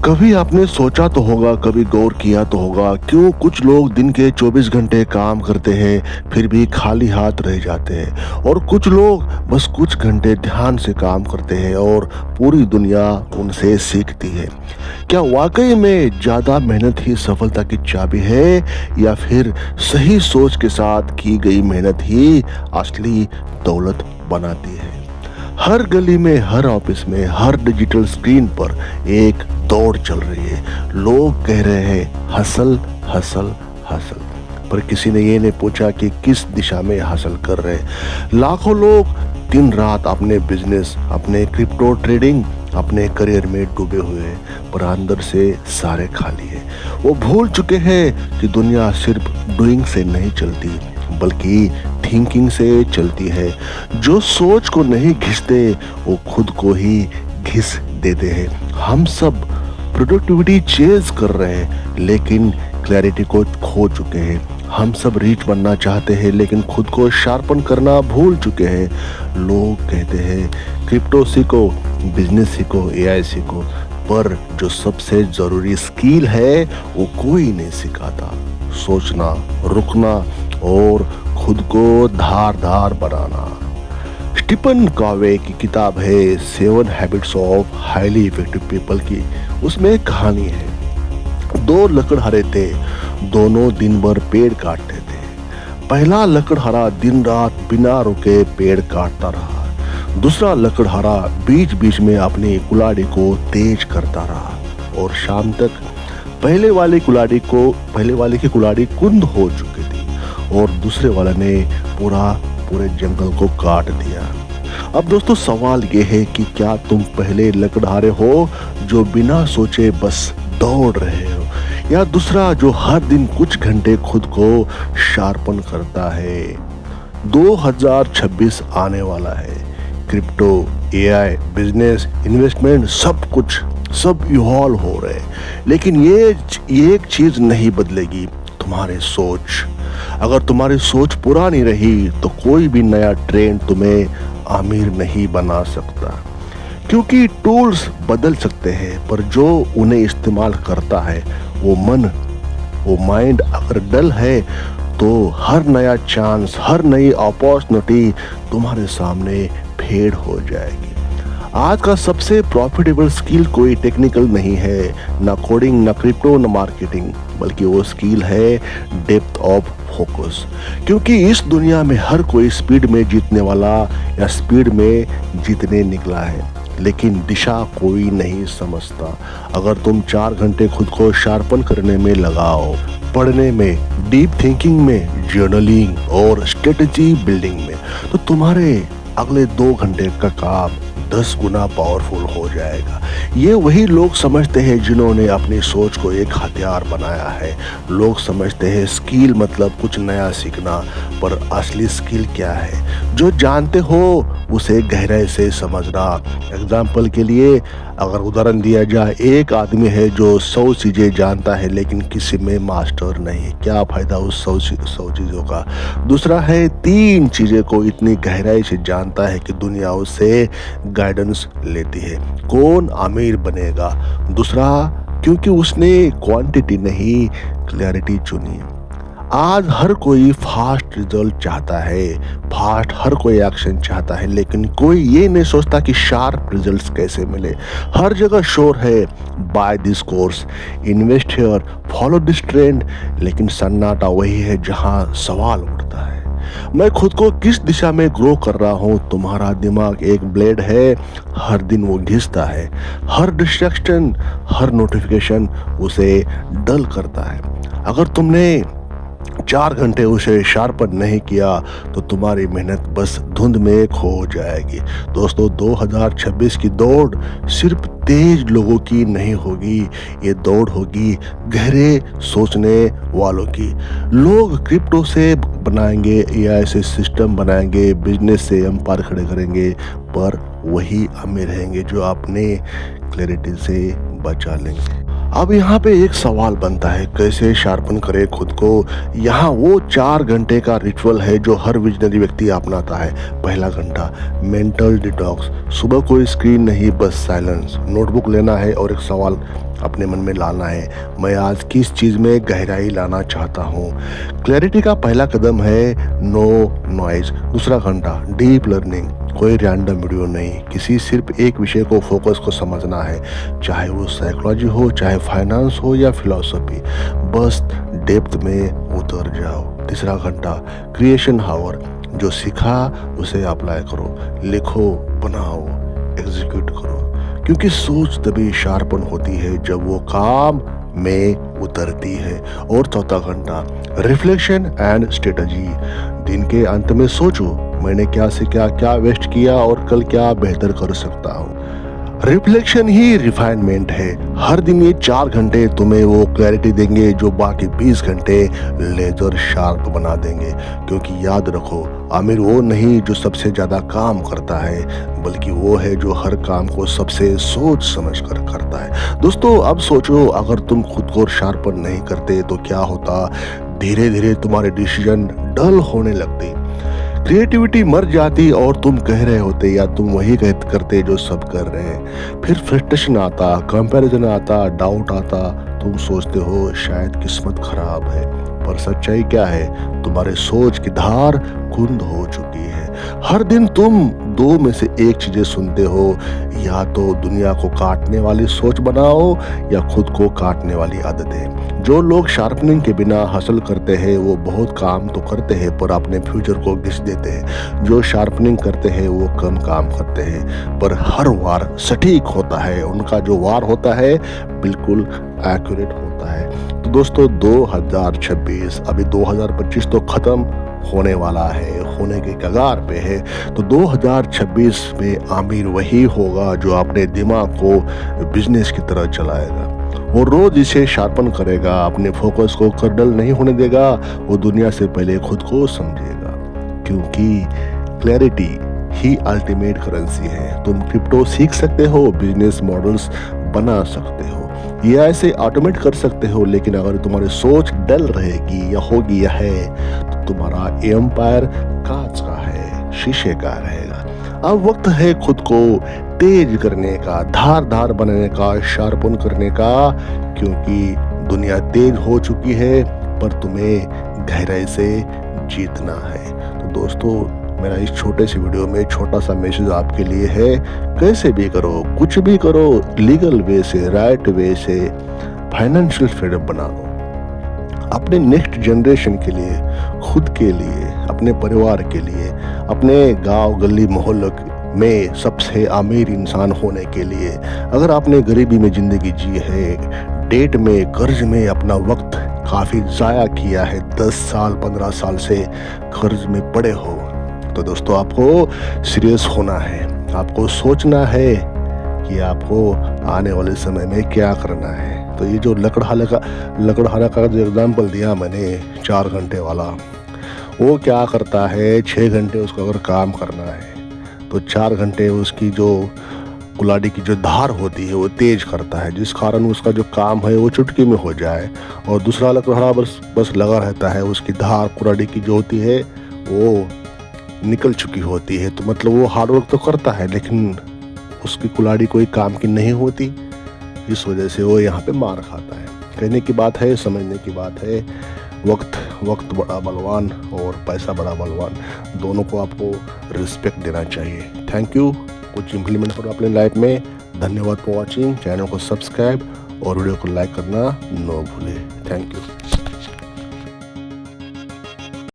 कभी आपने सोचा तो होगा, कभी गौर किया तो होगा, क्यों कुछ लोग दिन के 24 घंटे काम करते हैं फिर भी खाली हाथ रह जाते हैं और कुछ लोग बस कुछ घंटे ध्यान से काम करते हैं और पूरी दुनिया उनसे सीखती है। क्या वाकई में ज़्यादा मेहनत ही सफलता की चाबी है या फिर सही सोच के साथ की गई मेहनत ही असली दौलत बनाती है? हर गली में, हर ऑफिस में, हर डिजिटल स्क्रीन पर एक दौड़ चल रही है। लोग कह रहे हैं हसल हसल हसल, पर किसी ने ये नहीं पूछा कि किस दिशा में हासिल कर रहे हैं। लाखों लोग दिन रात अपने बिजनेस, अपने क्रिप्टो ट्रेडिंग, अपने करियर में डूबे हुए हैं, पर अंदर से सारे खाली है। वो भूल चुके हैं कि दुनिया सिर्फ डूइंग से नहीं चलती बल्कि थिंकिंग से चलती है। जो सोच को नहीं घिसते वो खुद को ही घिस देते हैं। हम सब प्रोडक्टिविटी चेज कर रहे हैं लेकिन क्लैरिटी को खो चुके हैं। हम सब रीच बनना चाहते हैं लेकिन खुद को शार्पन करना भूल चुके हैं। लोग कहते हैं क्रिप्टो सीखो, बिजनेस सीखो, एआई सीखो, पर जो सबसे जरूरी स्किल है वो कोई नहीं सिखाता। सोचना, रुकना और खुद को धारदार बनाना। स्टीफन कॉवे की किताब है 7 habits of highly effective people की। उसमें एक कहानी है। दो लकड़हारे थे, दोनों दिन भर पेड़ काटते थे। पहला लकड़हारा दिन रात बिना रुके पेड़ काटता रहा। दूसरा लकड़हारा बीच बीच में अपनी कुल्हाड़ी को तेज करता रहा और शाम तक पहले वाले की कुल्हाड़ी कुंद हो चुकी थी और दूसरे वाले ने पूरे जंगल को काट दिया। अब दोस्तों सवाल ये है कि क्या तुम पहले लकड़हारे हो जो बिना सोचे बस दौड़ रहे हो, या दूसरा जो हर दिन कुछ घंटे खुद को शार्पन करता है? 2026 आने वाला है। क्रिप्टो, एआई, बिजनेस, इन्वेस्टमेंट, सब इवॉल्व हो रहे हैं, लेकिन ये एक चीज नहीं बदलेगी, तुम्हारी सोच। अगर तुम्हारी सोच पुरानी रही तो कोई भी नया ट्रेंड तुम्हें अमीर नहीं बना सकता, क्योंकि टूल्स बदल सकते हैं पर जो उन्हें इस्तेमाल करता है वो माइंड अगर डल है तो हर नया चांस, हर नई अपॉर्चुनिटी तुम्हारे सामने फेड हो जाएगी। आज का सबसे प्रॉफिटेबल स्किल कोई टेक्निकल नहीं है, ना कोडिंग, ना क्रिप्टो, ना मार्केटिंग, बल्कि वो स्किल है डेप्थ ऑफ फोकस। क्योंकि इस दुनिया में हर कोई स्पीड में जीतने वाला या स्पीड में जीतने निकला है, लेकिन दिशा कोई नहीं समझता। अगर तुम 4 घंटे खुद को शार्पन करने में लगाओ, पढ़ने में, डीप थिंकिंग में, जर्नलिंग और स्ट्रेटजी बिल्डिंग में, तो तुम्हारे अगले 2 घंटे का काम 10 गुना पावरफुल हो जाएगा। ये वही लोग समझते हैं जिन्होंने अपनी सोच को एक हथियार बनाया है। लोग समझते हैं स्किल मतलब कुछ नया सीखना, पर असली स्किल क्या है? जो जानते हो उसे गहराई से समझना। एग्जाम्पल के लिए अगर उदाहरण दिया जाए, एक आदमी है जो 100 चीजें जानता है लेकिन किसी में मास्टर नहीं, क्या फायदा उस 100 चीजों का? दूसरा है 3 चीजें को इतनी गहराई से जानता है कि दुनिया उससे गाइडेंस लेती है। कौन अमीर बनेगा? दूसरा, क्योंकि उसने क्वांटिटी नहीं क्लैरिटी चुनी। आज हर कोई फास्ट रिजल्ट चाहता है, हर कोई एक्शन चाहता है, लेकिन कोई ये नहीं सोचता कि शार्प रिजल्ट्स कैसे मिले। हर जगह शोर है, buy this course, invest here, follow this trend, लेकिन सन्नाटा वही है जहां सवाल उठता है, मैं खुद को किस दिशा में ग्रो कर रहा हूँ? तुम्हारा दिमाग एक ब्लेड है, हर दिन वो घिसता है। हर डिस्ट्रैक्शन, हर नोटिफिकेशन उसे डल करता है। अगर तुमने 4 घंटे उसे शार्पन नहीं किया तो तुम्हारी मेहनत बस धुंध में खो जाएगी। दोस्तों 2026 की दौड़ सिर्फ तेज लोगों की नहीं होगी, ये दौड़ होगी गहरे सोचने वालों की। लोग क्रिप्टो से बनाएंगे, एआई से सिस्टम बनाएंगे, बिजनेस से एम्पायर खड़े करेंगे, पर वही अमीर रहेंगे जो अपने क्लैरिटी से बचा लेंगे। अब यहाँ पे एक सवाल बनता है, कैसे शार्पन करें खुद को। यहाँ वो 4 घंटे का रिचुअल है जो हर विजनरी व्यक्ति अपनाता है। पहला घंटा मेंटल डिटॉक्स, सुबह कोई स्क्रीन नहीं, बस साइलेंस। नोटबुक लेना है और एक सवाल अपने मन में लाना है, मैं आज किस चीज़ में गहराई लाना चाहता हूँ। क्लैरिटी का पहला कदम है नो नॉइज। दूसरा घंटा डीप लर्निंग, कोई रैंडम वीडियो नहीं, किसी सिर्फ एक विषय को फोकस को समझना है, चाहे वो साइकोलॉजी हो, चाहे फाइनेंस हो या फिलॉसफी, बस डेप्थ में उतर जाओ। तीसरा घंटा क्रिएशन हावर, जो सीखा उसे अप्लाई करो, लिखो, बनाओ, एग्जीक्यूट करो, क्योंकि सोच तभी शार्पन होती है जब वो काम में उतरती है। और चौथा घंटा रिफ्लेक्शन एंड स्ट्रेटजी, दिन के अंत में सोचो, मैंने क्या सीखा, क्या वेस्ट किया और कल क्या बेहतर कर सकता हूँ। रिफ्लेक्शन ही रिफाइनमेंट है। हर दिन ये 4 घंटे तुम्हें वो क्लैरिटी देंगे जो बाकी 20 घंटे लेजर शार्प बना देंगे। क्योंकि याद रखो, आमिर वो नहीं जो सबसे ज्यादा काम करता है, बल्कि वो है जो हर काम को सबसे सोच समझ कर करता है। दोस्तों, अब सोचो, अगर तुम खुद को शार्पन नहीं करते तो क्या होता। धीरे धीरे तुम्हारे डिसीजन डल होने लगते, क्रिएटिविटी मर जाती और तुम कह रहे होते या तुम वही करते जो सब कर रहे हैं। फिर फ्रस्ट्रेशन आता, कंपैरिजन आता, डाउट आता, तुम सोचते हो शायद किस्मत खराब है। पर सच्चाई क्या है, तुम्हारे सोच की धार कुंद हो चुकी है। हर दिन तुम 2 में से एक चीजें सुनते हो, या तो दुनिया को काटने वाली सोच बनाओ या खुद को काटने वाली आदतें। जो लोग शार्पनिंग के बिना हासिल करते हैं वो बहुत काम तो करते हैं पर अपने फ्यूचर को घिस देते हैं। जो शार्पनिंग करते हैं वो कम काम करते हैं पर हर वार सटीक होता है, उनका जो वार होता है बिल्कुल एक्यूरेट होता है। तो दोस्तों, 2026, अभी 2025 तो खत्म होने वाला है, होने के कगार पे है। तो 2026 में आमिर वही होगा जो अपने दिमाग को बिजनेस की तरह चलाएगा। वो रोज इसे शार्पन करेगा, अपने फोकस को कर्डल नहीं होने देगा, वो दुनिया से पहले खुद को समझेगा। क्योंकि क्लैरिटी ही अल्टीमेट करेंसी है। तुम क्रिप्टो सीख सकते हो, बिजनेस मॉडल्स बना सकते हो, ये ऐसे ऑटोमेट कर सकते हो, लेकिन अगर तुम्हारी सोच डल रहेगी या होगी या है तो तुम्हारा एम्पायर कांच का है, शीशे का रहेगा। अब वक्त है खुद को तेज करने का, धार बनाने का, शार्पन करने का, क्योंकि दुनिया तेज हो चुकी है पर तुम्हें गहराई से जीतना है। तो दोस्तों, मेरा इस छोटे से वीडियो में छोटा सा मैसेज आपके लिए है, कैसे भी करो, कुछ भी करो, लीगल वे से, राइट वे से फाइनेंशियल फ्रीडम बना लो अपने नेक्स्ट जनरेशन के लिए, खुद के लिए, अपने परिवार के लिए, अपने गांव गली मोहल्ले में सबसे अमीर इंसान होने के लिए। अगर आपने गरीबी में जिंदगी जी है, डेट में, कर्ज में अपना वक्त काफ़ी ज़ाया किया है, 10 साल 15 साल से कर्ज में पड़े हो, तो दोस्तों आपको सीरियस होना है। आपको सोचना है कि आपको आने वाले समय में क्या करना है। तो ये जो लकड़हारा का जो एग्जाम्पल दिया मैंने 4 घंटे वाला, वो क्या करता है, 6 घंटे उसको अगर काम करना है तो 4 घंटे उसकी जो कुल्हाड़ी की जो धार होती है वो तेज करता है, जिस कारण उसका जो काम है वो चुटकी में हो जाए। और दूसरा लकड़हारा बस लगा रहता है, उसकी धार कुल्हाड़ी की जो होती है वो निकल चुकी होती है। तो मतलब वो हार्डवर्क तो करता है लेकिन उसकी कुल्हाड़ी कोई काम की नहीं होती, इस वजह से वो यहाँ पे मार खाता है। कहने की बात है, समझने की बात है। वक्त बड़ा बलवान और पैसा बड़ा बलवान, दोनों को आपको रिस्पेक्ट देना चाहिए। Thank you. कुछ इम्प्लीमेंट करो अपने लाइफ में। धन्यवाद फॉर वॉचिंग। चैनल को सब्सक्राइब और वीडियो को लाइक करना न भूलें। Thank you.